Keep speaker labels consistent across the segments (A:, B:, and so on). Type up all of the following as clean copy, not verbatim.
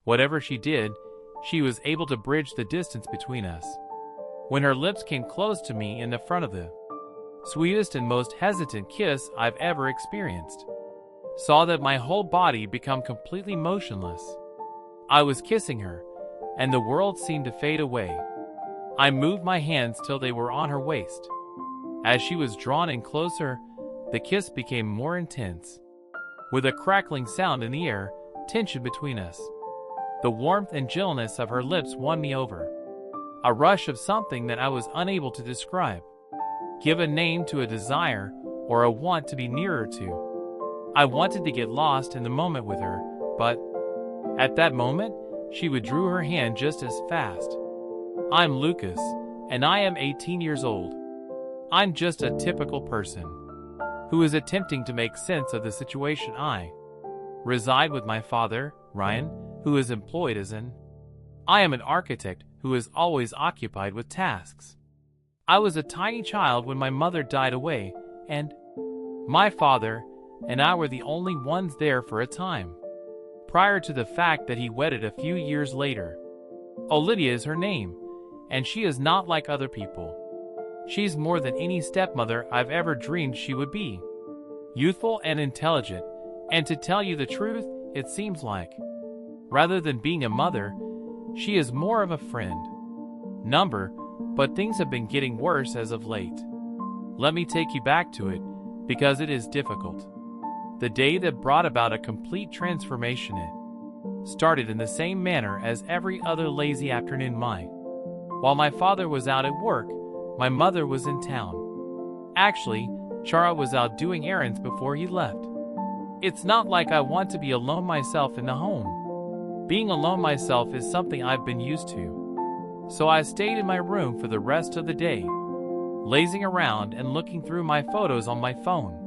A: Whatever she did, she was able to bridge the distance between us. When her lips came close to me in the front of the sweetest and most hesitant kiss I've ever experienced, saw that my whole body become completely motionless. I was kissing her, and the world seemed to fade away. I moved my hands till they were on her waist. As she was drawn in closer, the kiss became more intense. With a crackling sound in the air, tension between us. The warmth and gentleness of her lips won me over. A rush of something that I was unable to describe, give a name to a desire or a want to be nearer to. I wanted to get lost in the moment with her, but at that moment, she withdrew her hand just as fast. I'm Lucas, and I am 18 years old. I'm just a typical person who is attempting to make sense of the situation. I reside with my father, Ryan, who is employed as I am an architect who is always occupied with tasks. I was a tiny child when my mother died away, and my father and I were the only ones there for a time, prior to the fact that he wedded a few years later. Olivia is her name, and she is not like other people. She's more than any stepmother I've ever dreamed she would be. Youthful and intelligent, and to tell you the truth, it seems like, rather than being a mother, she is more of a friend. But things have been getting worse as of late. Let me take you back to it, because it is difficult. The day that brought about a complete transformation, it started in the same manner as every other lazy afternoon. While my father was out at work, my mother was in town. Actually, Chara was out doing errands before he left. It's not like I want to be alone myself in the home. Being alone myself is something I've been used to. So I stayed in my room for the rest of the day, lazing around and looking through my photos on my phone.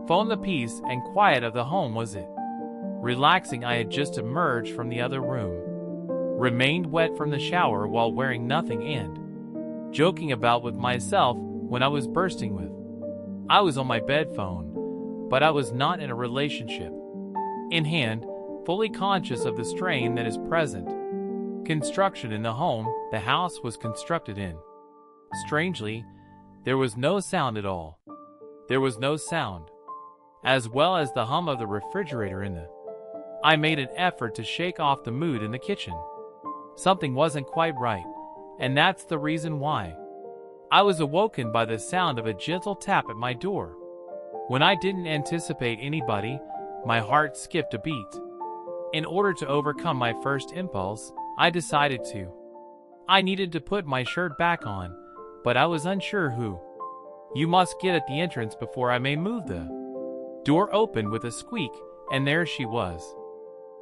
A: The peace and quiet of the home was it. Relaxing, I had just emerged from the other room, remained wet from the shower while wearing nothing and joking about with myself when I was bursting with. I was on my bed phone, but I was not in a relationship. In hand, fully conscious of the strain that is present. Construction in the home the house was constructed in. Strangely, there was no sound at all. There was no sound, as well as the hum of the refrigerator in the. I made an effort to shake off the mood in the kitchen. Something wasn't quite right, and that's the reason why. I was awoken by the sound of a gentle tap at my door. When I didn't anticipate anybody, my heart skipped a beat. In order to overcome my first impulse, I decided I needed to put my shirt back on, but I was unsure who. You must get at the entrance before I may move. The door opened with a squeak, and there she was.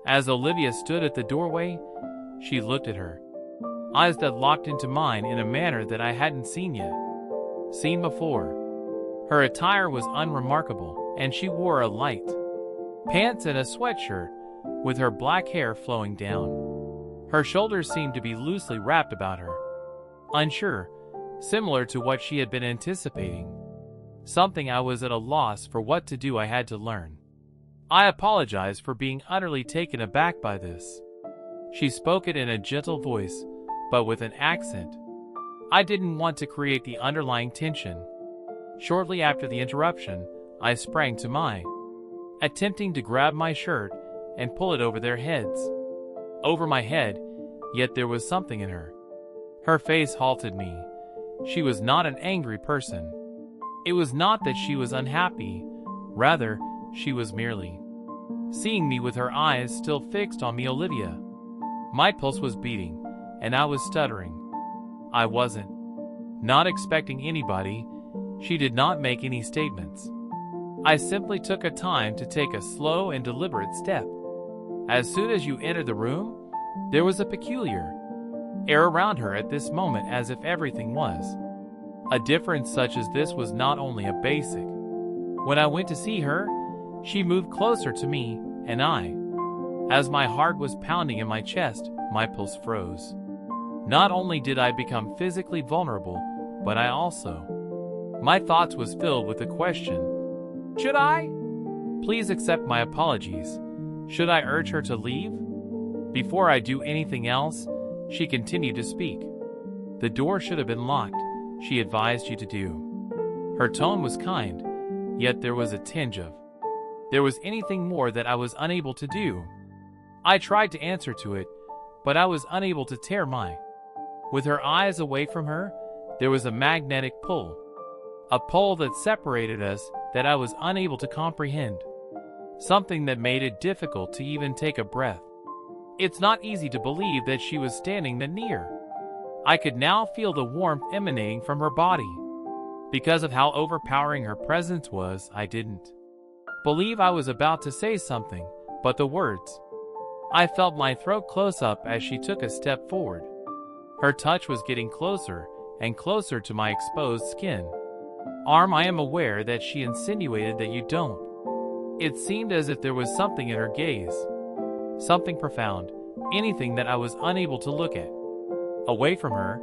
A: As Olivia stood at the doorway, she looked at her eyes that locked into mine in a manner that I hadn't seen before. Her attire was unremarkable, and she wore a light pants and a sweatshirt, with her black hair flowing down. Her shoulders seemed to be loosely wrapped about her. Unsure, similar to what she had been anticipating. Something I was at a loss for what to do. I had to learn. I apologized for being utterly taken aback by this. She spoke it in a gentle voice, but with an accent. I didn't want to create the underlying tension. Shortly after the interruption, I sprang to attempting to grab my shirt and pull it over their heads. Over my head, yet there was something in her. Her face halted me. She was not an angry person. It was not that she was unhappy, rather, she was merely seeing me with her eyes still fixed on me. Olivia. My pulse was beating, and I was stuttering. I wasn't not expecting anybody. She did not make any statements. I simply took a time to take a slow and deliberate step. As soon as you entered the room, there was a peculiar air around her at this moment, as if everything was. A difference such as this was not only a basic. When I went to see her, she moved closer to me, and as my heart was pounding in my chest, my pulse froze. Not only did I become physically vulnerable, but my thoughts was filled with the question, should I? Please accept my apologies. Should I urge her to leave? Before I do anything else, she continued to speak. The door should have been locked, she advised you to do. Her tone was kind, yet there was a tinge of, there was anything more that I was unable to do. I tried to answer to it, but I was unable to tear with her eyes away from her, there was a magnetic pull. A pull that separated us that I was unable to comprehend. Something that made it difficult to even take a breath. It's not easy to believe that she was standing that near. I could now feel the warmth emanating from her body. Because of how overpowering her presence was, I didn't believe I was about to say something, but the words. I felt my throat close up as she took a step forward. Her touch was getting closer and closer to my exposed skin. Arm, I am aware that she insinuated that you don't. It seemed as if there was something in her gaze. Something profound, anything that I was unable to look at. Away from her,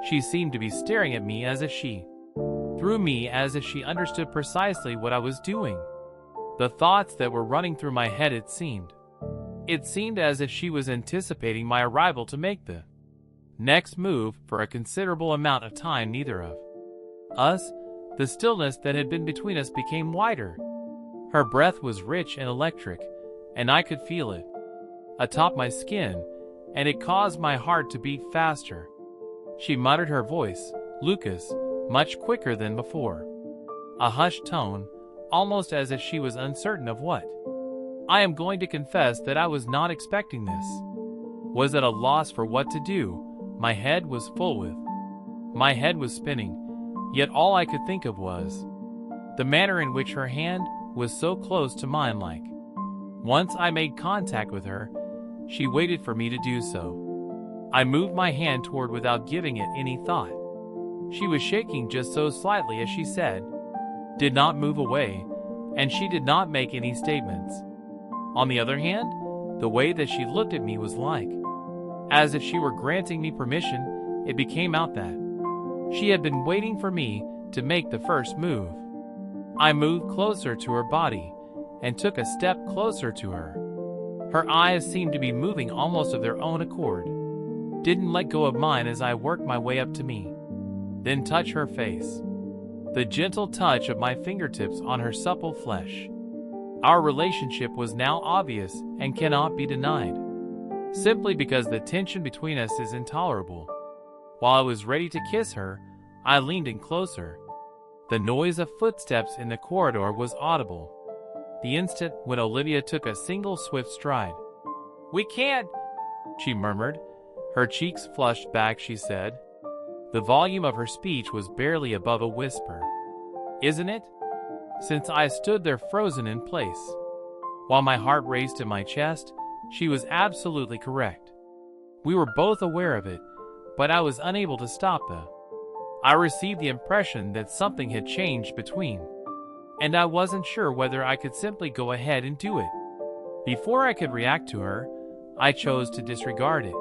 A: she seemed to be staring at me as if she, through me as if she understood precisely what I was doing. The thoughts that were running through my head, it seemed as if she was anticipating my arrival to make the next move. For a considerable amount of time, neither of us, the stillness that had been between us became wider. Her breath was rich and electric, and I could feel it atop my skin, and it caused my heart to beat faster. She muttered, her voice, Lucas, much quicker than before. A hushed tone, almost as if she was uncertain of what. I am going to confess that I was not expecting this. Was at a loss for what to do. My head was my head was spinning, yet all I could think of was the manner in which her hand was so close to mine. Like, once I made contact with her, she waited for me to do so. I moved my hand toward without giving it any thought. She was shaking just so slightly as she said, did not move away, and she did not make any statements. On the other hand, the way that she looked at me was like, as if she were granting me permission. It became out that she had been waiting for me to make the first move. I moved closer to her body and took a step closer to her. Her eyes seemed to be moving almost of their own accord. Didn't let go of mine as I worked my way up to me. Then touch her face. The gentle touch of my fingertips on her supple flesh. Our relationship was now obvious and cannot be denied. Simply because the tension between us is intolerable. While I was ready to kiss her, I leaned in closer. The noise of footsteps in the corridor was audible. The instant when Olivia took a single swift stride. We can't, she murmured. Her cheeks flushed back, she said. The volume of her speech was barely above a whisper. Isn't it? Since I stood there frozen in place. While my heart raced in my chest, she was absolutely correct. We were both aware of it, but I was unable to stop her. I received the impression that something had changed between, and I wasn't sure whether I could simply go ahead and do it. Before I could react to her, I chose to disregard it.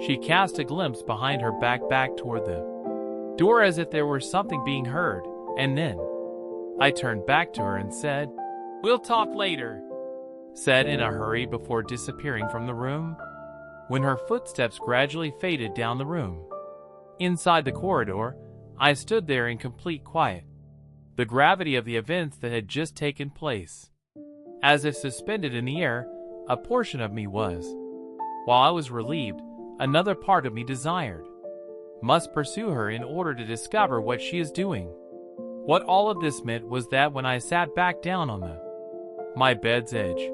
A: She cast a glimpse behind her back toward the door as if there were something being heard, and then I turned back to her and said, "We'll talk later," said in a hurry before disappearing from the room. When her footsteps gradually faded down the room, inside the corridor, I stood there in complete quiet. The gravity of the events that had just taken place, as if suspended in the air, a portion of me was. While I was relieved, another part of me desired, must pursue her in order to discover what she is doing. What all of this meant was that when I sat back down on my bed's edge,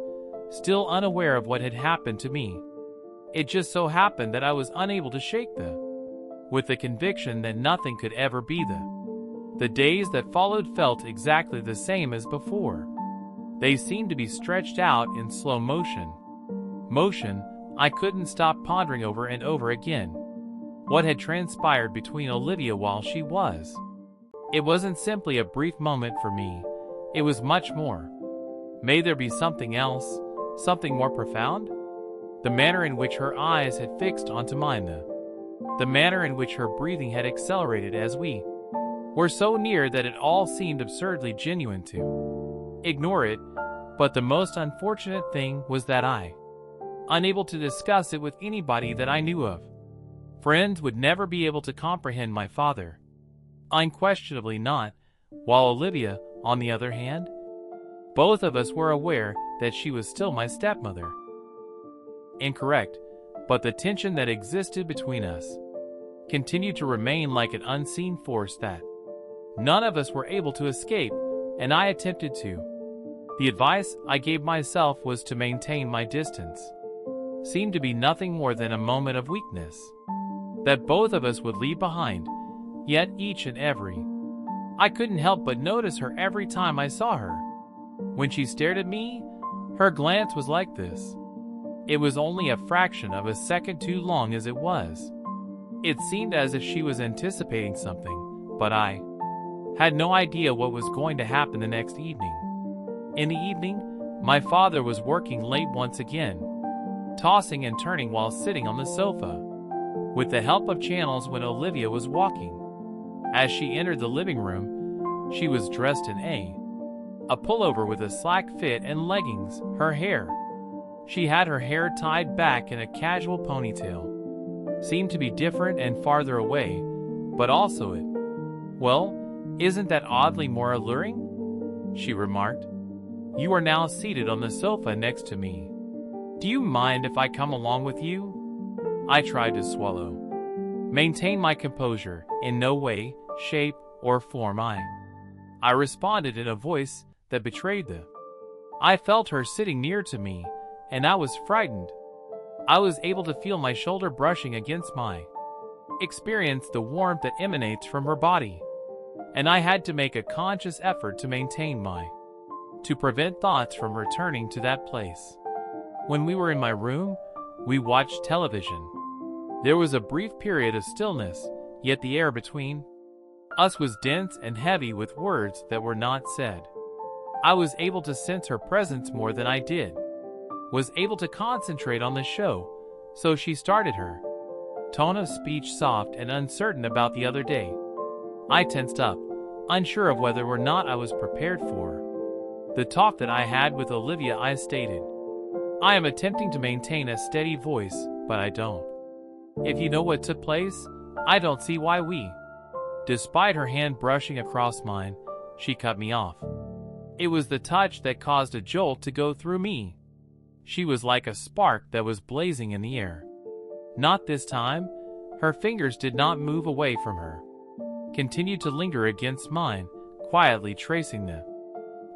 A: still unaware of what had happened to me, it just so happened that I was unable to shake with the conviction that nothing could ever be the days that followed felt exactly the same as before. They seemed to be stretched out in slow motion. Motion I couldn't stop pondering over and over again. What had transpired between Olivia while she was. It wasn't simply a brief moment for me. It was much more. May there be something else, something more profound? The manner in which her eyes had fixed onto mine, the manner in which her breathing had accelerated as we were so near that it all seemed absurdly genuine to ignore it. But the most unfortunate thing was that I unable to discuss it with anybody that I knew of. Friends would never be able to comprehend my father. Unquestionably not, while Olivia, on the other hand, both of us were aware that she was still my stepmother. Incorrect, but the tension that existed between us continued to remain like an unseen force that none of us were able to escape, and I attempted to. The advice I gave myself was to maintain my distance. Seemed to be nothing more than a moment of weakness that both of us would leave behind, yet each and every. I couldn't help but notice her every time I saw her. When she stared at me, her glance was like this. It was only a fraction of a second too long as it was. It seemed as if she was anticipating something, but I had no idea what was going to happen the next evening. In the evening, my father was working late once again, tossing and turning while sitting on the sofa, with the help of channels when Olivia was walking. As she entered the living room, she was dressed in a pullover with a slack fit and leggings. She had her hair tied back in a casual ponytail. Seemed to be different and farther away, but also isn't that oddly more alluring? She remarked. You are now seated on the sofa next to me. Do you mind if I come along with you? I tried to swallow. Maintain my composure. In no way, shape, or form I responded in a voice that betrayed the. I felt her sitting near to me, and I was frightened. I was able to feel my shoulder brushing against my. Experience the warmth that emanates from her body. And I had to make a conscious effort to maintain to prevent thoughts from returning to that place. When we were in my room, we watched television. There was a brief period of stillness, yet the air between us was dense and heavy with words that were not said. I was able to sense her presence more than I did. Was able to concentrate on the show, so she started her tone of speech soft and uncertain about the other day. I tensed up, unsure of whether or not I was prepared for the talk that I had with Olivia. I stated, I am attempting to maintain a steady voice, but I don't. If you know what took place, I don't see why we. Despite her hand brushing across mine, she cut me off. It was the touch that caused a jolt to go through me. She was like a spark that was blazing in the air. Not this time. Her fingers did not move away from her. Continued to linger against mine, quietly tracing them.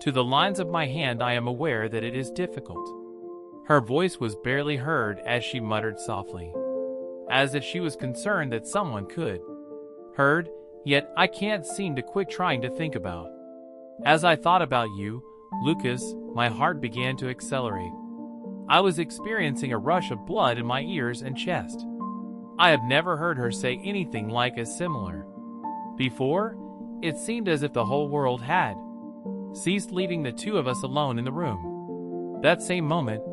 A: To the lines of my hand. I am aware that it is difficult. Her voice was barely heard as she muttered softly, as if she was concerned that someone could heard, yet I can't seem to quit trying to think about. As I thought about you, Lucas, my heart began to accelerate. I was experiencing a rush of blood in my ears and chest. I have never heard her say anything like as similar. Before, it seemed as if the whole world had ceased, leaving the two of us alone in the room. That same moment,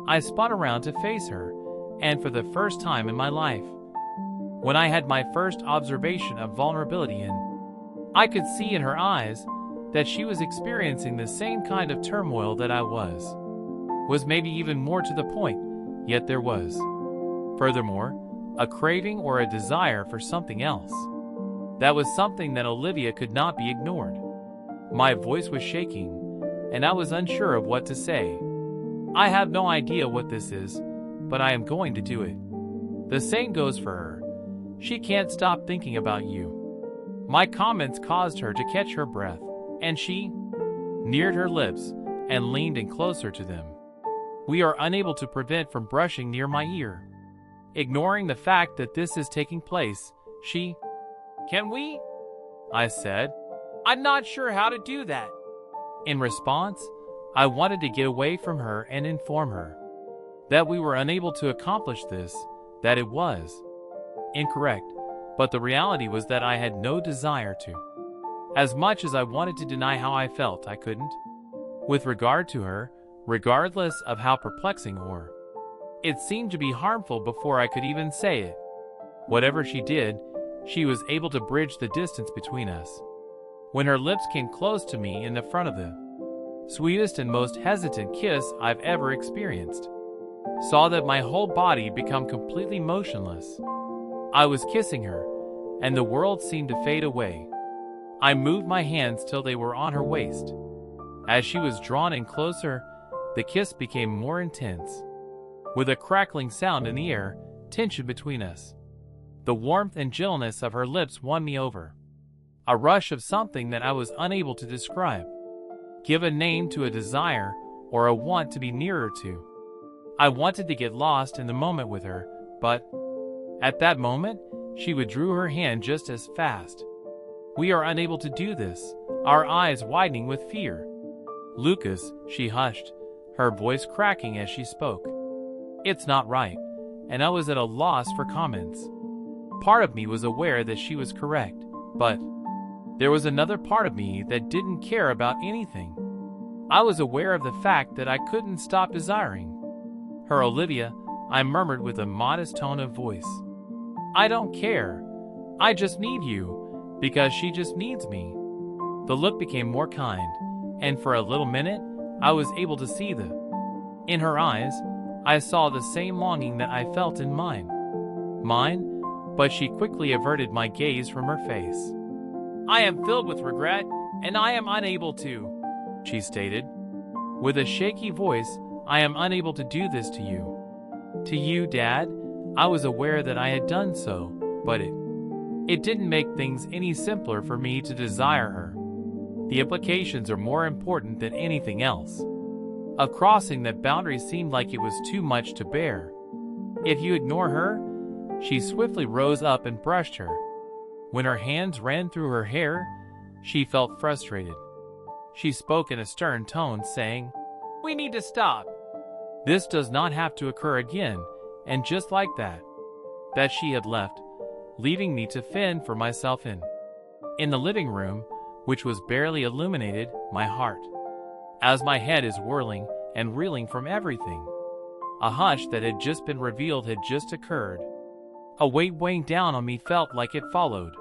A: I spun around to face her, and for the first time in my life, when I had my first observation of vulnerability I could see in her eyes that she was experiencing the same kind of turmoil that I was maybe even more to the point, yet there was, furthermore, a craving or a desire for something else. That was something that Olivia could not be ignored. My voice was shaking, and I was unsure of what to say. I have no idea what this is, but I am going to do it. The same goes for her. She can't stop thinking about you. My comments caused her to catch her breath, and she neared her lips and leaned in closer to them. We are unable to prevent from brushing near my ear. Ignoring the fact that this is taking place, she, Can we? I said. I'm not sure how to do that. In response, I wanted to get away from her and inform her that we were unable to accomplish this, that it was incorrect, but the reality was that I had no desire to. As much as I wanted to deny how I felt, I couldn't. With regard to her, regardless of how perplexing or it seemed to be harmful before I could even say it. Whatever she did, she was able to bridge the distance between us. When her lips came close to me in the front of the sweetest and most hesitant kiss I've ever experienced, saw that my whole body become completely motionless. I was kissing her, and the world seemed to fade away. I moved my hands till they were on her waist. As she was drawn in closer, the kiss became more intense. With a crackling sound in the air, tension between us. The warmth and gentleness of her lips won me over. A rush of something that I was unable to describe. Give a name to a desire or a want to be nearer to. I wanted to get lost in the moment with her, but at that moment, she withdrew her hand just as fast. We are unable to do this, our eyes widening with fear. Lucas, she hushed, her voice cracking as she spoke. It's not right, and I was at a loss for comments. Part of me was aware that she was correct, but there was another part of me that didn't care about anything. I was aware of the fact that I couldn't stop desiring her. Olivia, I murmured with a modest tone of voice. I don't care. I just need you, because she just needs me. The look became more kind, and for a little minute, I was able to see in her eyes, I saw the same longing that I felt in mine. But she quickly averted my gaze from her face. I am filled with regret, and I am unable to, she stated. With a shaky voice, I am unable to do this to you. To you, Dad? I was aware that I had done so, but it didn't make things any simpler for me to desire her. The implications are more important than anything else. Of crossing that boundary seemed like it was too much to bear. If you ignore her, she swiftly rose up and brushed her. When her hands ran through her hair, she felt frustrated. She spoke in a stern tone, saying, We need to stop. This does not have to occur again, and just like that she had left, leaving me to fend for myself in the living room, which was barely illuminated, my heart, as my head is whirling and reeling from everything. A hush that had just been revealed had just occurred. A weight weighing down on me felt like it followed.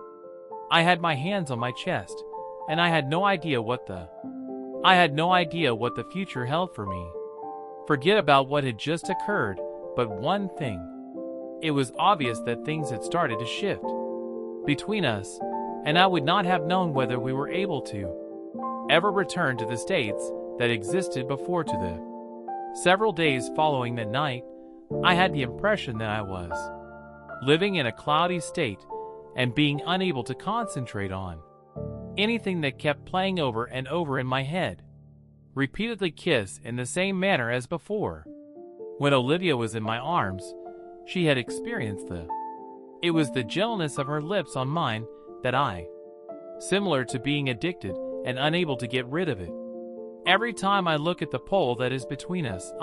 A: I had my hands on my chest, and I had no idea what the future held for me. Forget about what had just occurred, but one thing. It was obvious that things had started to shift between us, and I would not have known whether we were able to ever return to the states that existed before. To the several days following that night, I had the impression that I was living in a cloudy state and being unable to concentrate on anything that kept playing over and over in my head. Repeatedly kiss in the same manner as before. When Olivia was in my arms, she had experienced it was the gentleness of her lips on mine that similar to being addicted and unable to get rid of it. Every time I look at the pole that is between us,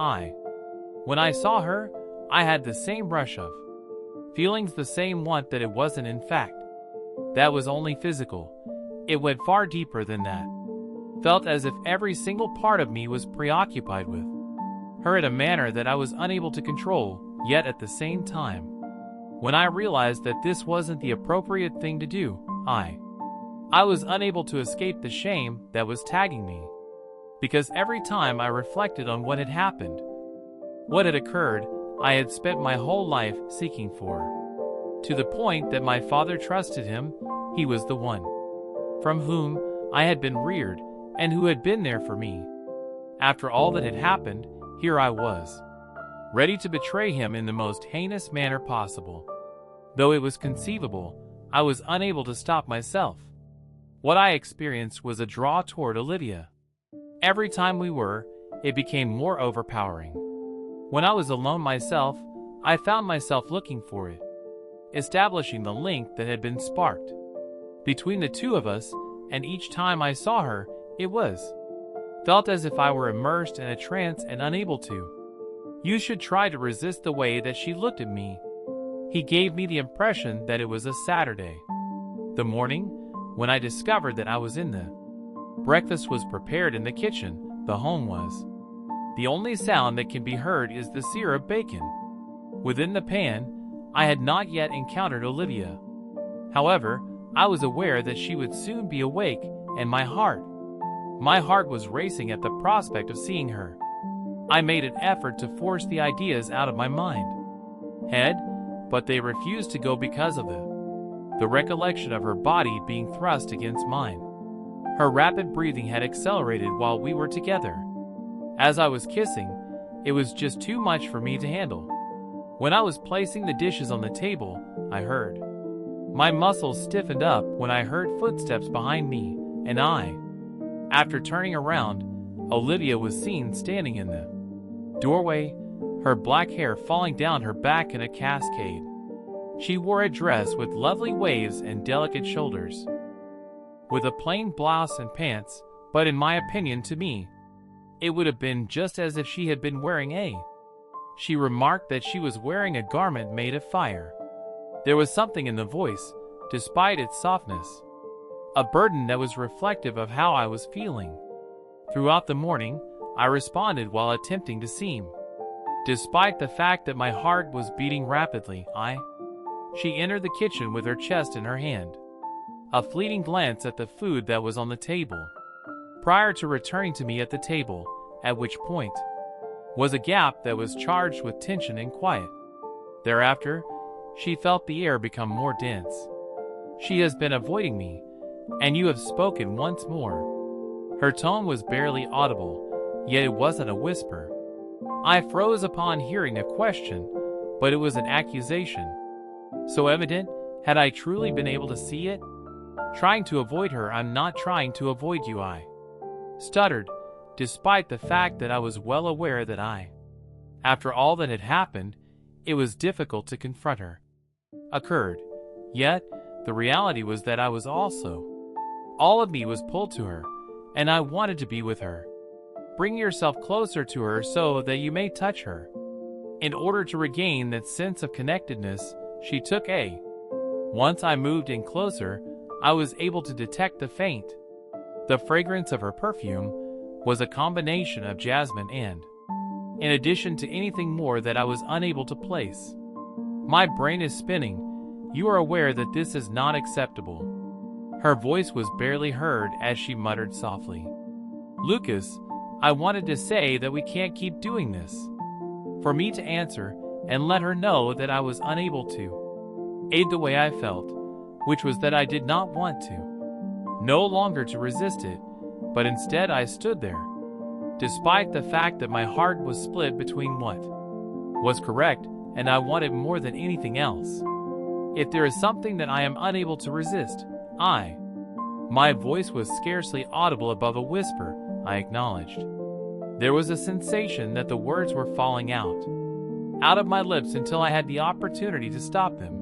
A: when I saw her, I had the same rush of feelings, the same want that it wasn't in fact. That was only physical. It went far deeper than that. Felt as if every single part of me was preoccupied with her in a manner that I was unable to control, yet at the same time, when I realized that this wasn't the appropriate thing to do, I was unable to escape the shame that was tagging me. Because every time I reflected on what had happened, what had occurred, I had spent my whole life seeking for. To the point that my father trusted him, he was the one from whom I had been reared and who had been there for me. After all that had happened, here I was, ready to betray him in the most heinous manner possible. Though it was conceivable, I was unable to stop myself. What I experienced was a draw toward Olivia. Every time it became more overpowering. When I was alone myself, I found myself looking for it, establishing the link that had been sparked between the two of us, and each time I saw her, felt as if I were immersed in a trance and unable to. You should try to resist the way that she looked at me. He gave me the impression that it was a Saturday. The morning, when I discovered that I was in the breakfast was prepared in the kitchen, the home was. The only sound that can be heard is the sear of bacon within the pan. I had not yet encountered Olivia. However, I was aware that she would soon be awake, and my heart was racing at the prospect of seeing her. I made an effort to force the ideas out of my head, but they refused to go because of the recollection of her body being thrust against mine. Her rapid breathing had accelerated while we were together. As I was kissing, it was just too much for me to handle. When I was placing the dishes on the table, I heard. My muscles stiffened up when I heard footsteps behind me, and after turning around, Olivia was seen standing in the doorway, her black hair falling down her back in a cascade. She wore a dress with lovely waves and delicate shoulders, with a plain blouse and pants, but in my opinion, to me, it would have been just as if she had been wearing She remarked that she was wearing a garment made of fire. There was something in the voice, despite its softness, a burden that was reflective of how I was feeling. Throughout the morning, I responded while attempting to seem, despite the fact that my heart was beating rapidly. She entered the kitchen with her chest in her hand, a fleeting glance at the food that was on the table, prior to returning to me at the table, at which point was a gap that was charged with tension and quiet. Thereafter, she felt the air become more dense. She has been avoiding me, and you have spoken once more. Her tone was barely audible, yet it wasn't a whisper. I froze upon hearing a question, but it was an accusation. So evident, had I truly been able to see it? Trying to avoid her, I'm not trying to avoid you, I stuttered, despite the fact that I was well aware that after all that had happened, it was difficult to confront her. Occurred. Yet, the reality was that I was also. All of me was pulled to her, and I wanted to be with her. Bring yourself closer to her so that you may touch her. In order to regain that sense of connectedness, she took Once I moved in closer, I was able to detect the fragrance of her perfume was a combination of jasmine and, in addition to anything more that I was unable to place. My brain is spinning. You are aware that this is not acceptable. Her voice was barely heard as she muttered softly. Lucas, I wanted to say that we can't keep doing this. For me to answer and let her know that I was unable to aid the way I felt, which was that I did not want to. No longer to resist it, but instead I stood there, despite the fact that my heart was split between what was correct and I wanted more than anything else. If there is something that I am unable to resist, my voice was scarcely audible above a whisper, I acknowledged. There was a sensation that the words were falling out of my lips until I had the opportunity to stop them,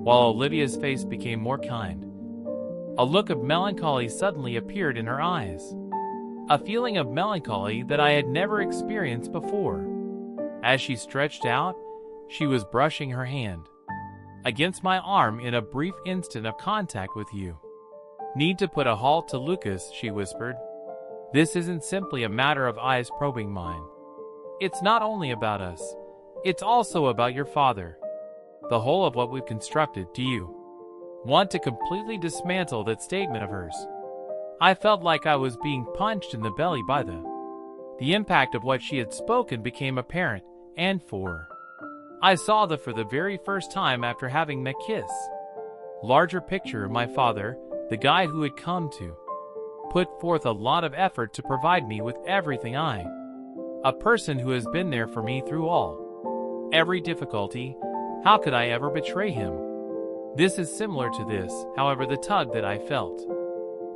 A: while Olivia's face became more kind. A look of melancholy suddenly appeared in her eyes, a feeling of melancholy that I had never experienced before. As she stretched out, she was brushing her hand against my arm in a brief instant of contact with you. Need to put a halt to Lucas, she whispered. This isn't simply a matter of eyes probing mine. It's not only about us, it's also about your father. The whole of what we've constructed. Do you want to completely dismantle that statement of hers? I felt like I was being punched in the belly by the impact of what she had spoken became apparent, and I saw that for the very first time after having met Kiss. Larger picture, my father, the guy who had come to put forth a lot of effort to provide me with everything a person who has been there for me through every difficulty. How could I ever betray him? This is similar to this, however, the tug that I felt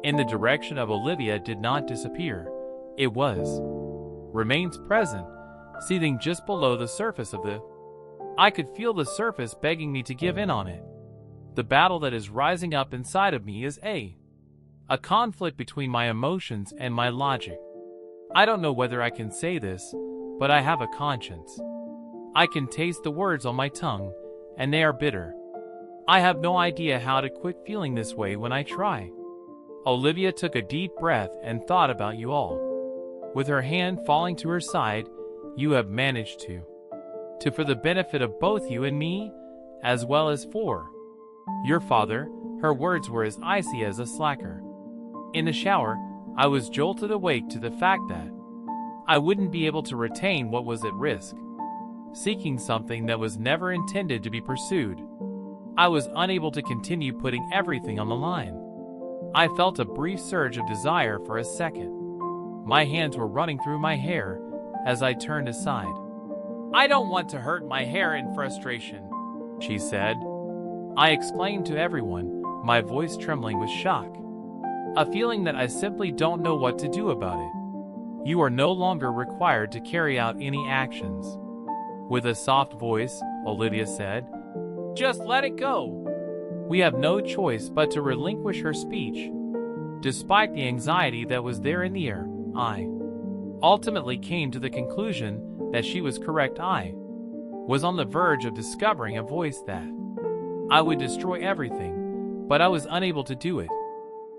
A: in the direction of Olivia did not disappear. It remains present, seething just below the surface of I could feel the surface begging me to give in on it. The battle that is rising up inside of me is a conflict between my emotions and my logic. I don't know whether I can say this, but I have a conscience. I can taste the words on my tongue, and they are bitter. I have no idea how to quit feeling this way when I try. Olivia took a deep breath and thought about you all. With her hand falling to her side, you have managed to for the benefit of both you and me, as well as for your father. Her words were as icy as a slacker. In the shower, I was jolted awake to the fact that I wouldn't be able to retain what was at risk, seeking something that was never intended to be pursued. I was unable to continue putting everything on the line. I felt a brief surge of desire for a second. My hands were running through my hair as I turned aside. "I don't want to hurt my hair in frustration," she said. I exclaimed to everyone, my voice trembling with shock. A feeling that I simply don't know what to do about it. "You are no longer required to carry out any actions." With a soft voice, Olivia said, "Just let it go." We have no choice but to relinquish her speech. Despite the anxiety that was there in the air, I ultimately came to the conclusion that she was correct. I was on the verge of discovering a voice that I would destroy everything, but I was unable to do it.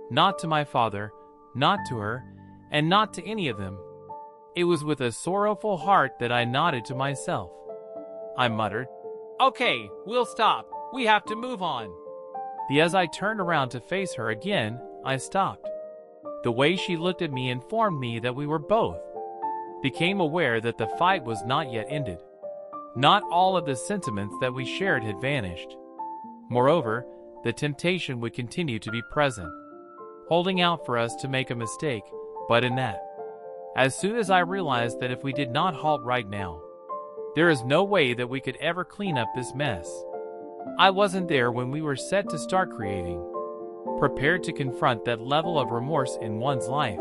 A: Not to my father, not to her, and not to any of them. It was with a sorrowful heart that I nodded to myself. I muttered, "Okay, we'll stop. We have to move on." As I turned around to face her again, I stopped. The way she looked at me informed me that we were both became aware that the fight was not yet ended. Not all of the sentiments that we shared had vanished. Moreover, the temptation would continue to be present, holding out for us to make a mistake, but in that, as soon as I realized that if we did not halt right now, there is no way that we could ever clean up this mess. I wasn't there when we were set to start creating, prepared to confront that level of remorse in one's life.